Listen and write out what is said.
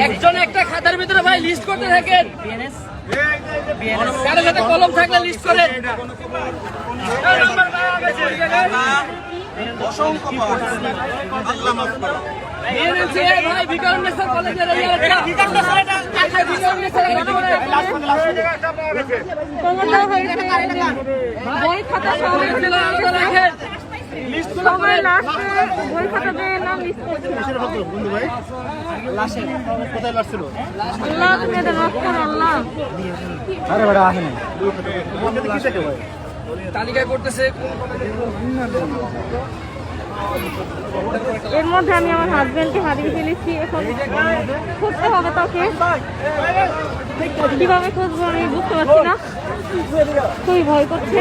একজন একটা খাতার ভিতরে ভাই লিস্ট করতে থাকেন, কারো সাথে কলম থাকলে লিস্ট করেন। ভাই বিক্রমনেশ্বর কলেজের বই খাতা রাখেন, সবাই লাস্টে বই খাতা দিয়ে নাম লিস্ট করছে। কোথায় লাস্ট ছিল? আল্লাহ তুমি এটা রক্ষা করো আল্লাহ। আরে বড় আসেন তালিকায় করতেছে। এর মধ্যে আমি আমার হাজবেন্ডকে হারিয়ে ফেলেছি, এখন খুঁজতে হবে তাকে। কিভাবে খুঁজবো আমি বুঝতে পারছি না, খুবই ভয় করছে।